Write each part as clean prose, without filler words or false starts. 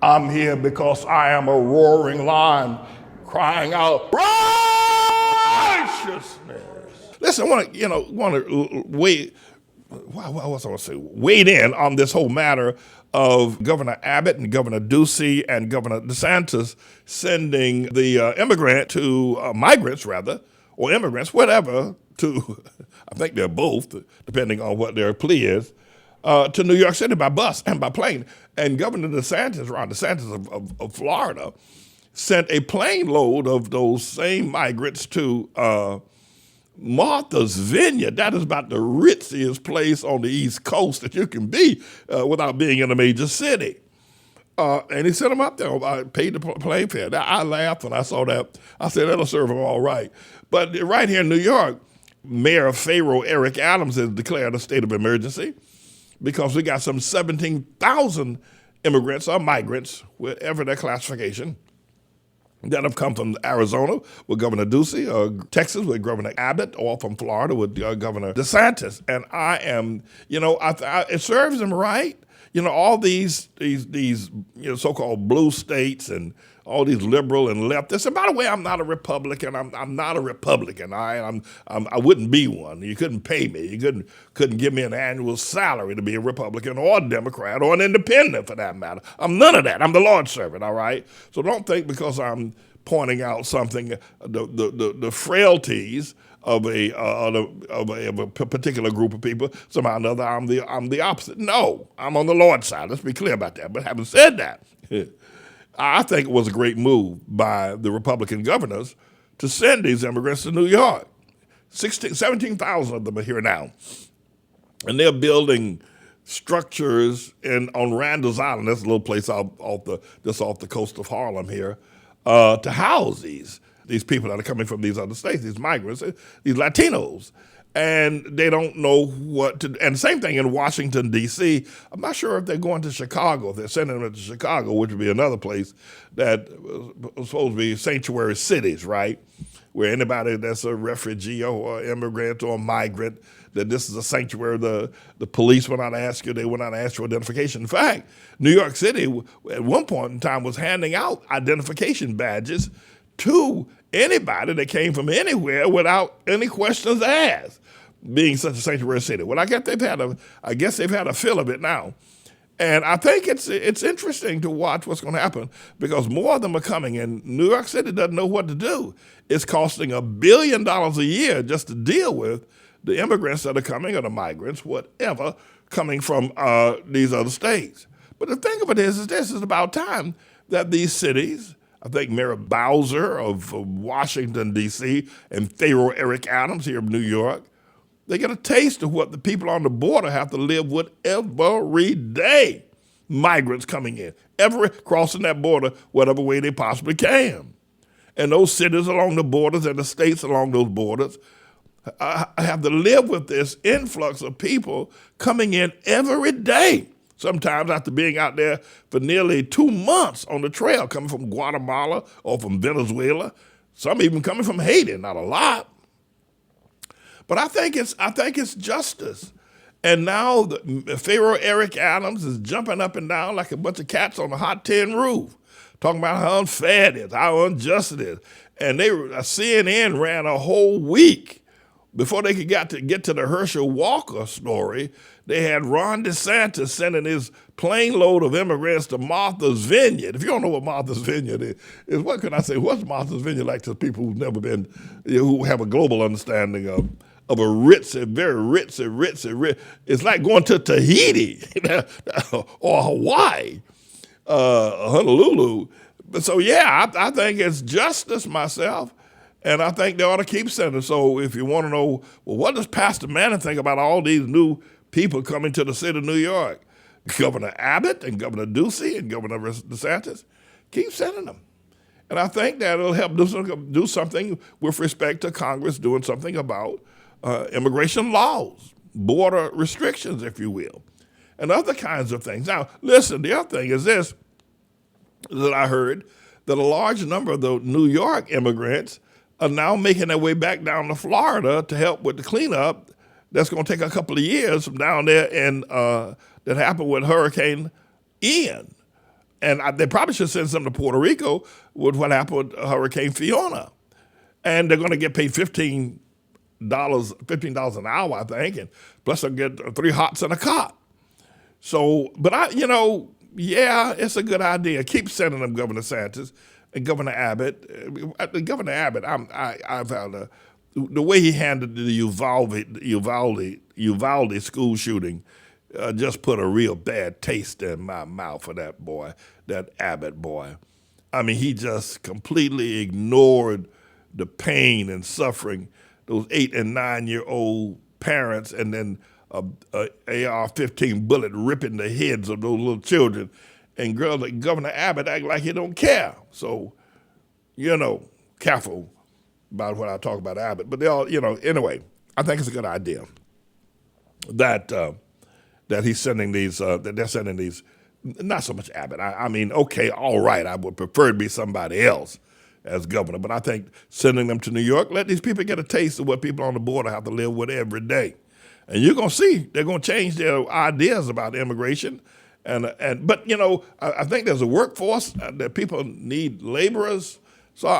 I'm here because I am a roaring lion crying out righteousness. Listen, I want to wait. What's I want to say? Wade in on this whole matter of Governor Abbott and Governor Ducey and Governor DeSantis sending the migrants rather, or immigrants, whatever, to I think they're both, depending on what their plea is, to New York City by bus and by plane. And Governor DeSantis, Ron DeSantis of Florida, sent a plane load of those same migrants to Martha's Vineyard. That is about the ritziest place on the East Coast that you can be without being in a major city. And he sent them up there. I paid the plane fare. I laughed when I saw that. I said, that'll serve them all right. But right here in New York, Mayor Pharaoh EricAdams has declared a state of emergency because we got some 17,000 immigrants or migrants, whatever their classification, that have come from Arizona with Governor Ducey, or Texas with Governor Abbott, or from Florida with Governor DeSantis. And I am, it serves them right. All these so-called blue states and all these liberal and leftists. And by the way, I'm not a Republican. I'm not a Republican. I wouldn't be one. You couldn't pay me. You couldn't give me an annual salary to be a Republican or a Democrat or an independent for that matter. I'm none of that. I'm the Lord's servant. All right. So don't think because I'm pointing out something, the frailties of a particular group of people, somehow or another I'm the opposite. No, I'm on the Lord's side. Let's be clear about that. But having said that, I think it was a great move by the Republican governors to send these immigrants to New York. 17,000 of them are here now. And they're building structures on Randall's Island. That's a little place just off the coast of Harlem here, to house these people that are coming from these other states, these migrants, these Latinos. And they don't know what to do. And same thing in Washington, D.C. I'm not sure if they're going to Chicago. If they're sending them to Chicago, which would be another place that was supposed to be sanctuary cities, right? Where anybody that's a refugee or immigrant or migrant, that this is a sanctuary. The police will not ask you. They will not ask for identification. In fact, New York City at one point in time was handing out identification badges to anybody that came from anywhere without any questions asked, being such a sanctuary city. Well, I guess they've had a fill of it now. And I think it's interesting to watch what's going to happen because more of them are coming, and New York City doesn't know what to do. It's costing $1 billion a year just to deal with the immigrants that are coming, or the migrants, whatever, coming from these other states. But the thing of it is this is about time that these cities, I think Mayor Bowser of Washington, D.C., and Pharaoh EricAdams here of New York, they get a taste of what the people on the border have to live with every day. Migrants coming in, crossing that border whatever way they possibly can. And those cities along the borders and the states along those borders have to live with this influx of people coming in every day. Sometimes after being out there for nearly 2 months on the trail, coming from Guatemala or from Venezuela, some even coming from Haiti, not a lot. But I think it's justice. And now Pharaoh EricAdams is jumping up and down like a bunch of cats on a hot tin roof, talking about how unfair it is, how unjust it is. And CNN ran a whole week before they could get to the Herschel Walker story. They had Ron DeSantis sending his plane load of immigrants to Martha's Vineyard. If you don't know what Martha's Vineyard is what can I say? What's Martha's Vineyard like to people who've never been, who have a global understanding of a ritzy, very ritzy. It's like going to Tahiti or Hawaii, Honolulu. So yeah, I think it's justice myself. And I think they ought to keep sending. So if you want to know, well, what does Pastor Manning think about all these new people coming to the city of New York? Governor Abbott and Governor Ducey and Governor DeSantis, keep sending them. And I think that it'll help do something with respect to Congress doing something about immigration laws, border restrictions, if you will, and other kinds of things. Now, listen, the other thing is this, that I heard that a large number of the New York immigrants are now making their way back down to Florida to help with the cleanup that's going to take a couple of years from down there that happened with Hurricane Ian. And they probably should send some to Puerto Rico with what happened with Hurricane Fiona. And they're going to get paid $15 an hour, I think, and plus they'll get 3 hots and a cot. So, but yeah, it's a good idea. Keep sending them, Governor DeSantis and Governor Abbott. Governor Abbott, I found the way he handled the Uvalde school shooting just put a real bad taste in my mouth for that boy, that Abbott boy. I mean, he just completely ignored the pain and suffering those 8 and 9-year-old parents, and then a AR-15 bullet ripping the heads of those little children. And Governor Abbott act like he don't care. So, careful about what I talk about Abbott. But they all, anyway, I think it's a good idea that he's sending these, that they're sending these, not so much Abbott. I mean, okay, all right, I would prefer to be somebody else as governor, but I think sending them to New York, let these people get a taste of what people on the border have to live with every day. And you're going to see they're going to change their ideas about immigration. But I think there's a workforce that people need laborers. So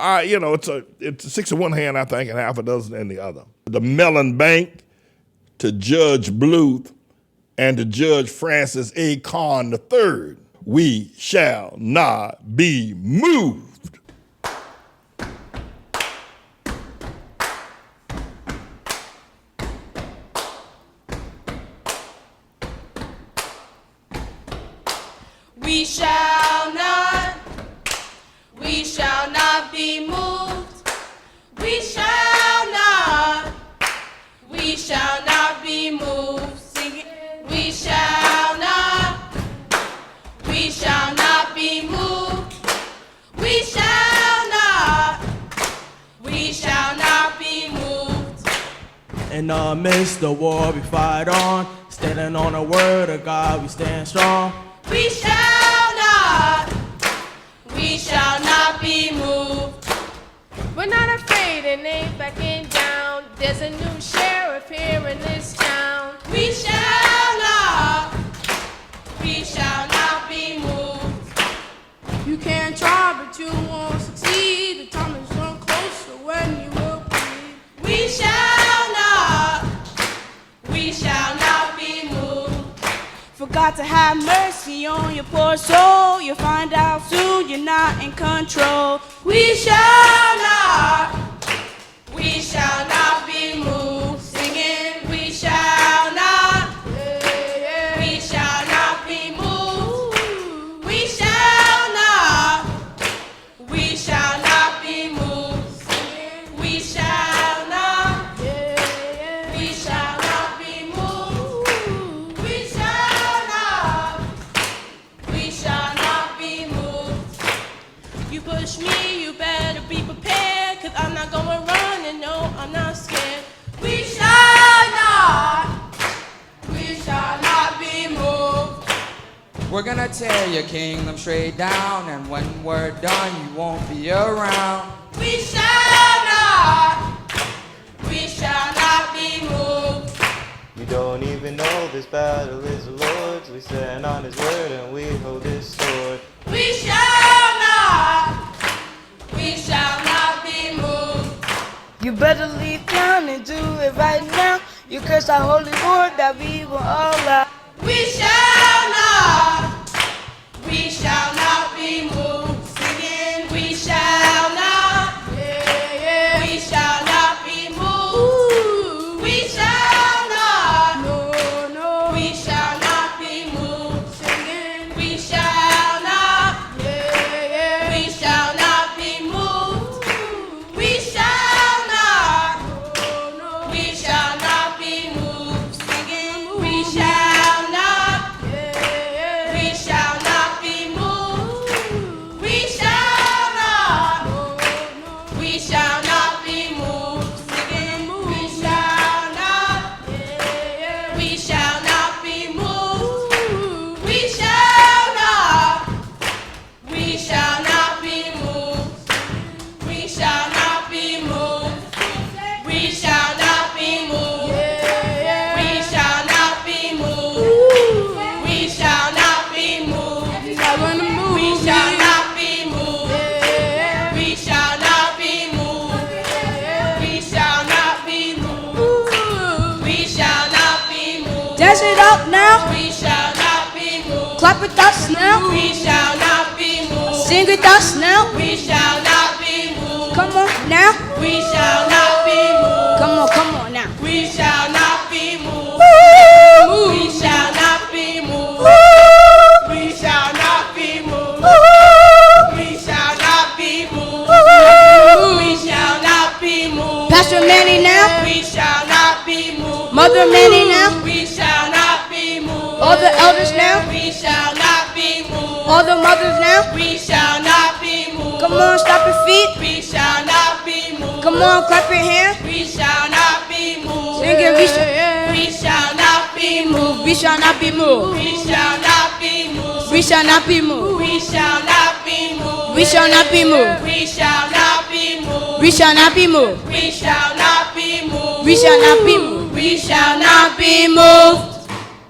it's 6 in one hand, I think, and half a dozen in the other. The Mellon Bank to Judge Bluth and to Judge Francis A. Kahn III, we shall not be moved. We shall not be moved. We shall not be moved. Sing it. We shall not be moved. We shall not be moved. In the midst of war we fight on, standing on the word of God we stand strong. We shall not be moved. We're not afraid and ain't backing down. There's a new sheriff here in this town. We shall not be moved. You can try, but you won't succeed. The time is drawn closer when you will bleed. We shall not be moved. For God to have mercy on your poor soul, you'll find out soon you're not in control. We shall not be moved. Singing, we shall not be moved. We shall not be moved. Singing, we shall not be moved. We shall not be moved. You push me, you better be prepared, 'cause I'm not gonna run and no, I'm not scared. We shall not be moved. We're gonna tear your kingdom straight down, and when we're done, you won't be around. We shall not be moved. We don't even know this battle is the Lord's. We stand on His word and we hold His sword. We shall not be moved. You better leave town and do it right now. You curse our holy word that we will all out. We shall not be moved. Singing, we shall not be moved. We shall not be moved. Singing, we shall not be moved. We shall not be moved. Singing, we shall not Clap with us now. We shall not be moved. Sing with us now. We shall not be moved. Come on now. We shall not be moved. Come on now. We shall not be moved. Move. We shall not be moved. We shall not be moved. We shall not be moved. We shall not be moved. Pastor Manny now. We shall not be moved. Mother Manny now. We shall not be moved. All the elders now. We shall not be moved. All the mothers now. We shall not be moved. Come on, stop your feet. We shall not be moved. Come on, clap your hands. We shall not be moved. Sing it. We shall not be moved. We shall not be moved. We shall not be moved. We shall not be moved. We shall not be moved. We shall not be moved. We shall not be moved. We shall not be moved. We shall not be moved. We shall not be moved. We shall not be moved.